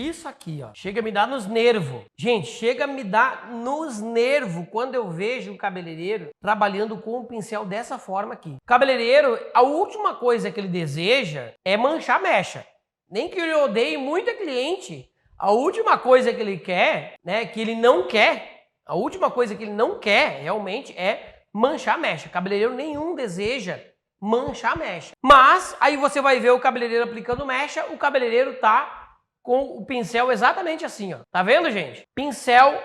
Isso aqui, ó, chega a me dar nos nervos. Gente, chega a me dar nos nervos quando eu vejo o cabeleireiro trabalhando com um pincel dessa forma aqui. O cabeleireiro, a última coisa que ele deseja é manchar a mecha. Nem que ele odeie muito a cliente, a última coisa que ele quer, né, que ele não quer, a última coisa que ele não quer realmente é manchar a mecha. Cabeleireiro nenhum deseja manchar a mecha. Mas aí você vai ver o cabeleireiro aplicando mecha, o cabeleireiro tá com o pincel exatamente assim, ó. Tá vendo, gente? Pincel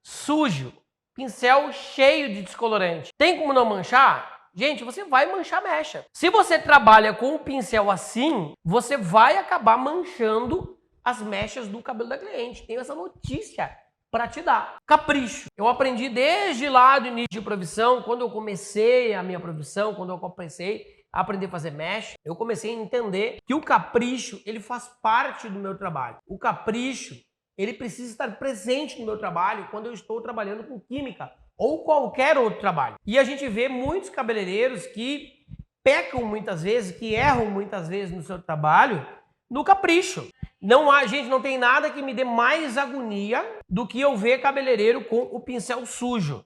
sujo, pincel cheio de descolorante. Tem como não manchar? Gente, você vai manchar a mecha. Se você trabalha com o pincel assim, você vai acabar manchando as mechas do cabelo da cliente. Tenho essa notícia para te dar. Capricho. Eu aprendi desde lá do início de profissão, quando eu comecei a minha profissão, quando eu comecei a aprender a fazer mecha, eu comecei a entender que o capricho, ele faz parte do meu trabalho. O capricho, ele precisa estar presente no meu trabalho quando eu estou trabalhando com química ou qualquer outro trabalho. E a gente vê muitos cabeleireiros que pecam muitas vezes, que erram muitas vezes no seu trabalho, no capricho. Não há, gente, não tem nada que me dê mais agonia do que eu ver cabeleireiro com o pincel sujo.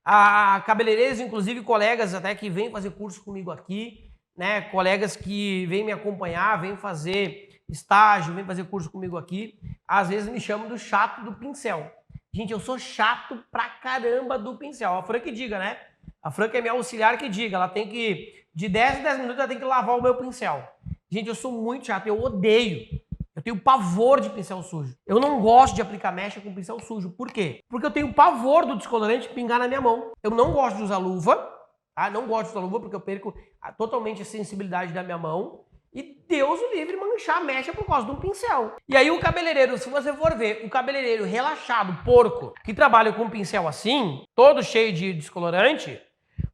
A cabeleireiros, inclusive colegas até que vêm fazer curso comigo aqui, né? Colegas que vêm me acompanhar, vêm fazer estágio, vêm fazer curso comigo aqui, às vezes me chamam do chato do pincel. Gente, eu sou chato pra caramba do pincel. A Fran que diga, né? A Fran que é minha auxiliar que diga, ela tem que, de 10 em 10 minutos, ela tem que lavar o meu pincel. Gente, eu sou muito chato, eu odeio. Eu tenho pavor de pincel sujo. Eu não gosto de aplicar mecha com pincel sujo. Por quê? Porque eu tenho pavor do descolorante pingar na minha mão. Eu não gosto de usar luva, tá? Não gosto de usar luva porque eu perco totalmente a sensibilidade da minha mão. E Deus o livre manchar a mecha por causa de um pincel. E aí o cabeleireiro, se você for ver, o cabeleireiro relaxado, porco, que trabalha com um pincel assim, todo cheio de descolorante,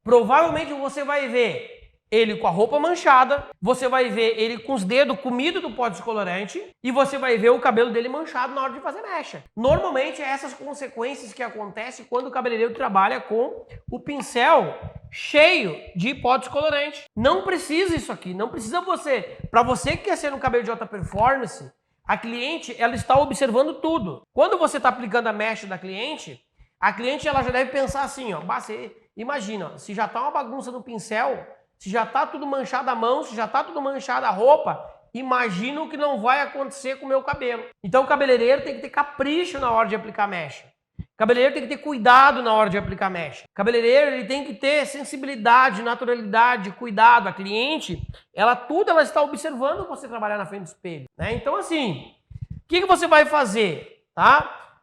provavelmente você vai ver ele com a roupa manchada, você vai ver ele com os dedos comidos do pó descolorante e você vai ver o cabelo dele manchado na hora de fazer mecha. Normalmente, essas consequências que acontecem quando o cabeleireiro trabalha com o pincel cheio de pó descolorante. Não precisa isso aqui, não precisa você. Para você que quer ser um cabelo de alta performance, a cliente ela está observando tudo. Quando você está aplicando a mecha da cliente, a cliente ela já deve pensar assim, ó, você imagina, ó, se já está uma bagunça no pincel, se já está tudo manchado a mão, se já está tudo manchado a roupa, imagina o que não vai acontecer com o meu cabelo. Então o cabeleireiro tem que ter capricho na hora de aplicar mecha. O cabeleireiro tem que ter cuidado na hora de aplicar mecha. O cabeleireiro ele tem que ter sensibilidade, naturalidade, cuidado. A cliente, ela está observando você trabalhar na frente do espelho, né? Então assim, o que você vai fazer? Tá?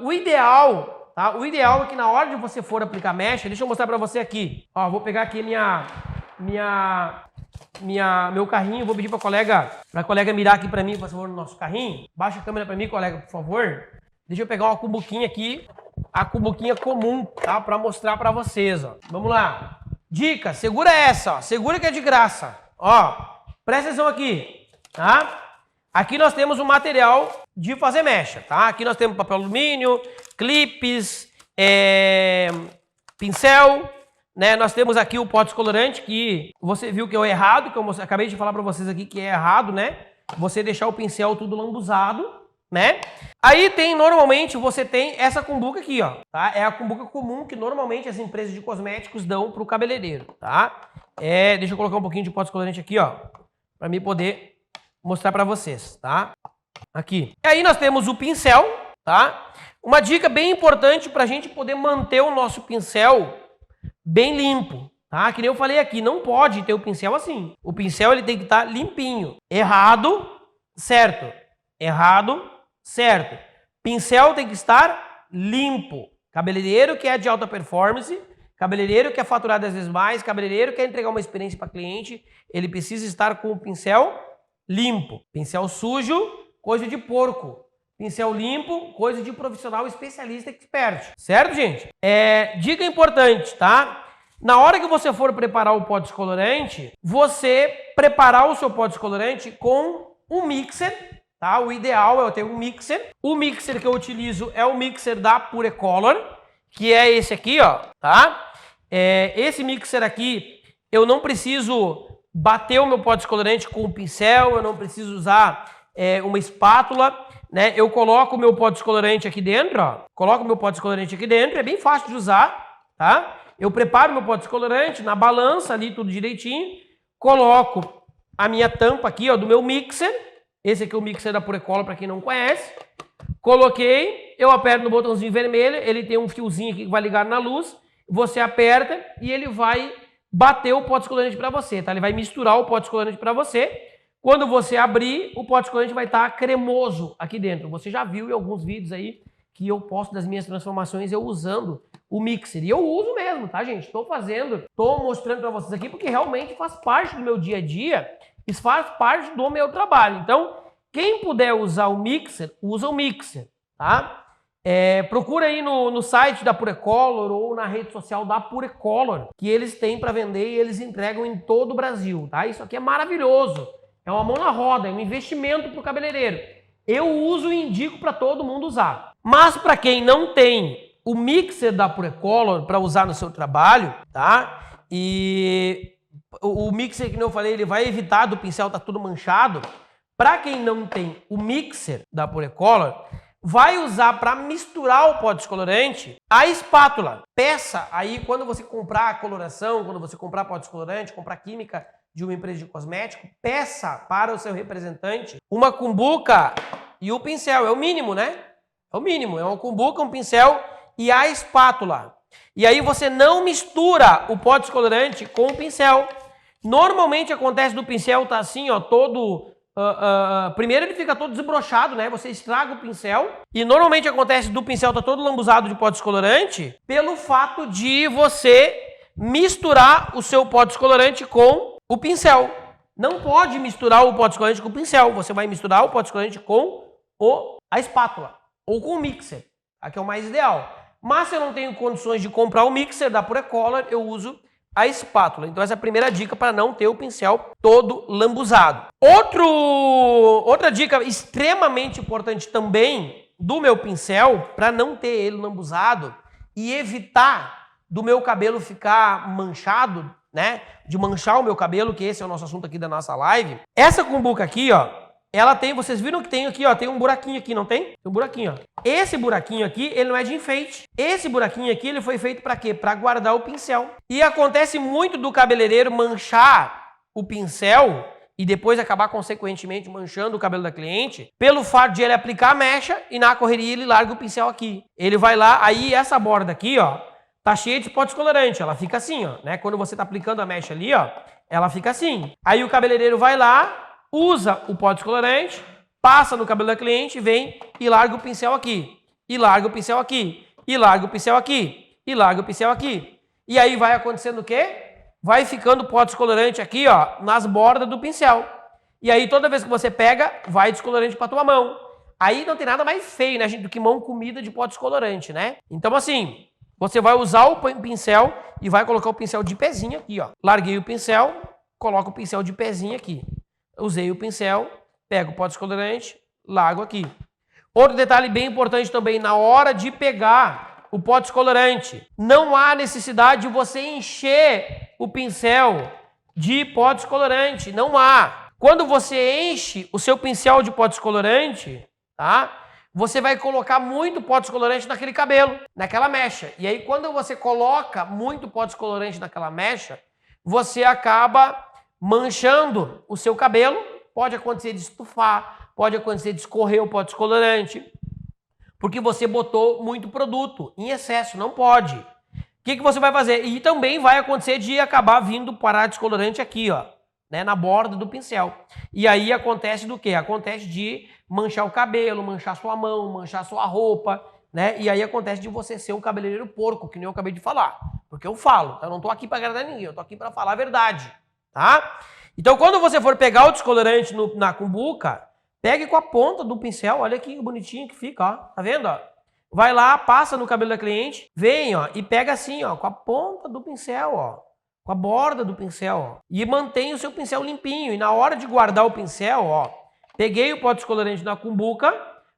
O ideal é que na hora de você for aplicar mecha, deixa eu mostrar para você aqui. Ó, vou pegar aqui meu carrinho, vou pedir para a colega mirar aqui para mim, por favor, no nosso carrinho. Baixa a câmera para mim, colega, por favor. Deixa eu pegar uma cumbuquinha aqui, a cumbuquinha comum, tá? Para mostrar para vocês, ó. Vamos lá. Dica, segura essa, ó. Segura que é de graça. Ó, presta atenção aqui, tá? Aqui nós temos o material de fazer mecha, tá? Aqui nós temos papel alumínio, clipes, pincel, né? Nós temos aqui o pó descolorante, que você viu que é o errado, que eu acabei de falar para vocês aqui que é errado, né? Você deixar o pincel tudo lambuzado, né? Aí normalmente você tem essa cumbuca aqui, ó, tá? É a cumbuca comum que normalmente as empresas de cosméticos dão pro cabeleireiro, tá? Deixa eu colocar um pouquinho de pó descolorante aqui, ó, para mim poder mostrar para vocês, tá? Aqui. E aí nós temos o pincel, tá? Uma dica bem importante para a gente poder manter o nosso pincel bem limpo, tá? Que nem eu falei aqui, não pode ter o pincel assim. O pincel ele tem que estar limpinho. Errado, certo. Errado, certo. Pincel tem que estar limpo. Cabeleireiro que é de alta performance, cabeleireiro que é faturar 10 vezes mais, cabeleireiro que quer entregar uma experiência para cliente, ele precisa estar com o pincel limpo. Pincel sujo, coisa de porco. Pincel limpo, coisa de profissional especialista expert. Certo, gente? Dica importante, tá? Na hora que você for preparar o pó descolorante, você preparar o seu pó descolorante com um mixer, tá? O ideal é eu ter um mixer. O mixer que eu utilizo é o mixer da Purecolor, que é esse aqui, ó, tá? Esse mixer aqui, eu não preciso bater o meu pó descolorante com o pincel, eu não preciso usar uma espátula. né? Eu coloco o meu pó descolorante aqui dentro, ó. Coloco o meu pó descolorante aqui dentro, é bem fácil de usar, tá? Eu preparo meu pó descolorante na balança ali, tudo direitinho. Coloco a minha tampa aqui, ó, do meu mixer. Esse aqui é o mixer da Purecolor, para quem não conhece. Coloquei, eu aperto no botãozinho vermelho, ele tem um fiozinho aqui que vai ligar na luz. Você aperta e ele vai bater o pó descolorante para você, tá? Ele vai misturar o pó descolorante para você. Quando você abrir, o pó descolorante vai estar cremoso aqui dentro. Você já viu em alguns vídeos aí que eu posto das minhas transformações eu usando o mixer. E eu uso mesmo, tá, gente? Estou mostrando para vocês aqui porque realmente faz parte do meu dia a dia. Isso faz parte do meu trabalho. Então, quem puder usar o mixer, usa o mixer, tá? Procura aí no site da Purecolor ou na rede social da Purecolor, que eles têm para vender e eles entregam em todo o Brasil, tá? Isso aqui é maravilhoso. É uma mão na roda, é um investimento para o cabeleireiro. Eu uso e indico para todo mundo usar. Mas para quem não tem o mixer da Purecolor para usar no seu trabalho, tá? E o mixer, que eu falei, ele vai evitar do pincel estar tudo manchado. Para quem não tem o mixer da Purecolor, vai usar para misturar o pó descolorante a espátula. Peça aí, quando você comprar a coloração, quando você comprar pó descolorante, comprar química de uma empresa de cosmético, peça para o seu representante uma cumbuca e o pincel. É o mínimo, né? É o mínimo. É uma cumbuca, um pincel e a espátula. E aí você não mistura o pó descolorante com o pincel. Normalmente acontece do pincel tá assim, ó, todo... primeiro ele fica todo desbrochado, né? Você estraga o pincel. E normalmente acontece do pincel tá todo lambuzado de pó descolorante pelo fato de você misturar o seu pó descolorante com o pincel. Não pode misturar o pó descolorante com o pincel. Você vai misturar o pó descolorante com a espátula ou com o mixer. Aqui é o mais ideal. Mas se eu não tenho condições de comprar o mixer da Purecolor, eu uso a espátula. Então essa é a primeira dica para não ter o pincel todo lambuzado. Outra dica extremamente importante também do meu pincel, para não ter ele lambuzado e evitar do meu cabelo ficar manchado, né? De manchar o meu cabelo, que esse é o nosso assunto aqui da nossa live. Essa cumbuca aqui, ó, ela tem, vocês viram que tem aqui, ó, tem um buraquinho aqui, não tem? Tem um buraquinho, ó. Esse buraquinho aqui, ele não é de enfeite. Esse buraquinho aqui, ele foi feito para quê? Para guardar o pincel. E acontece muito do cabeleireiro manchar o pincel e depois acabar consequentemente manchando o cabelo da cliente, pelo fato de ele aplicar a mecha e na correria ele larga o pincel aqui. Ele vai lá, aí essa borda aqui, ó, tá cheia de pó descolorante, ela fica assim, ó, né? Quando você tá aplicando a mecha ali, ó, ela fica assim. Aí o cabeleireiro vai lá, usa o pó descolorante, passa no cabelo da cliente, vem e larga o pincel aqui. E larga o pincel aqui. E larga o pincel aqui. E larga o pincel aqui. E aí vai acontecendo o quê? Vai ficando pó descolorante aqui, ó, nas bordas do pincel. E aí toda vez que você pega, vai descolorante pra tua mão. Aí não tem nada mais feio, né, gente, do que mão comida de pó descolorante, né? Então assim, você vai usar o pincel e vai colocar o pincel de pezinho aqui, ó. Larguei o pincel, coloco o pincel de pezinho aqui. Usei o pincel, pego o pó descolorante, largo aqui. Outro detalhe bem importante também, na hora de pegar o pó descolorante, não há necessidade de você encher o pincel de pó descolorante, não há. Quando você enche o seu pincel de pó descolorante, tá? Você vai colocar muito pó descolorante naquele cabelo, naquela mecha. E aí quando você coloca muito pó descolorante naquela mecha, você acaba manchando o seu cabelo. Pode acontecer de estufar, pode acontecer de escorrer o pó descolorante, porque você botou muito produto em excesso, não pode. O que você vai fazer? E também vai acontecer de acabar vindo parar descolorante aqui, ó, né, na borda do pincel. E aí acontece do quê? Acontece de manchar o cabelo, manchar sua mão, manchar sua roupa, né? E aí acontece de você ser um cabeleireiro porco, que nem eu acabei de falar. Porque eu falo, eu não tô aqui para agradar ninguém, eu tô aqui para falar a verdade, tá? Então quando você for pegar o descolorante na cumbuca, pegue com a ponta do pincel, olha que bonitinho que fica, ó, tá vendo, ó? Vai lá, passa no cabelo da cliente, vem, ó, e pega assim, ó, com a ponta do pincel, ó, com a borda do pincel, ó, e mantém o seu pincel limpinho. E na hora de guardar o pincel, ó, peguei o pó descolorante na cumbuca,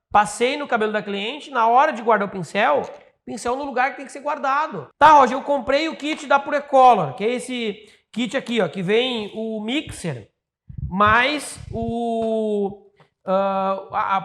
passei no cabelo da cliente, na hora de guardar o pincel no lugar que tem que ser guardado. Tá, Roger, eu comprei o kit da Purecolor, que é esse kit aqui, ó, que vem o mixer mais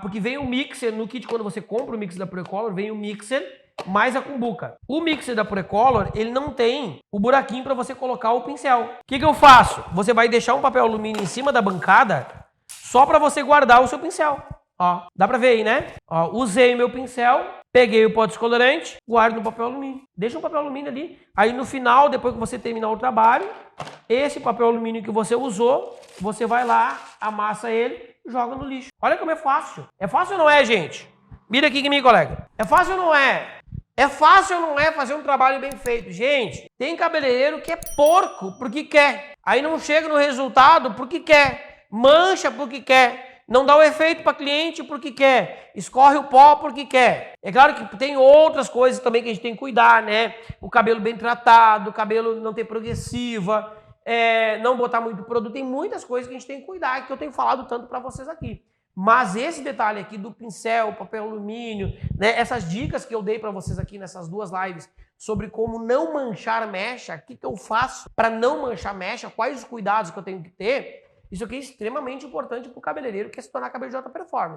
Porque vem o mixer no kit, quando você compra o mixer da Procolor, vem o mixer mais a cumbuca. O mixer da Procolor, ele não tem o buraquinho para você colocar o pincel. O que eu faço? Você vai deixar um papel alumínio em cima da bancada só para você guardar o seu pincel. Ó, dá pra ver aí, né? Ó, usei meu pincel, peguei o pó descolorante, guardo no papel alumínio. Deixa um papel alumínio ali. Aí no final, depois que você terminar o trabalho, esse papel alumínio que você usou, você vai lá, amassa ele, joga no lixo. Olha como é fácil. É fácil ou não é, gente? Mira aqui comigo, colega. É fácil ou não é? É fácil ou não é fazer um trabalho bem feito? Gente, tem cabeleireiro que é porco porque quer. Aí não chega no resultado porque quer. Mancha porque quer. Não dá o efeito para cliente porque quer. Escorre o pó porque quer. É claro que tem outras coisas também que a gente tem que cuidar, né? O cabelo bem tratado, o cabelo não ter progressiva, não botar muito produto. Tem muitas coisas que a gente tem que cuidar, que eu tenho falado tanto para vocês aqui. Mas esse detalhe aqui do pincel, papel alumínio, né? Essas dicas que eu dei para vocês aqui nessas duas lives sobre como não manchar mecha, o que eu faço para não manchar mecha, quais os cuidados que eu tenho que ter. Isso aqui é extremamente importante para o cabeleireiro que quer se tornar cabelo de alta performance.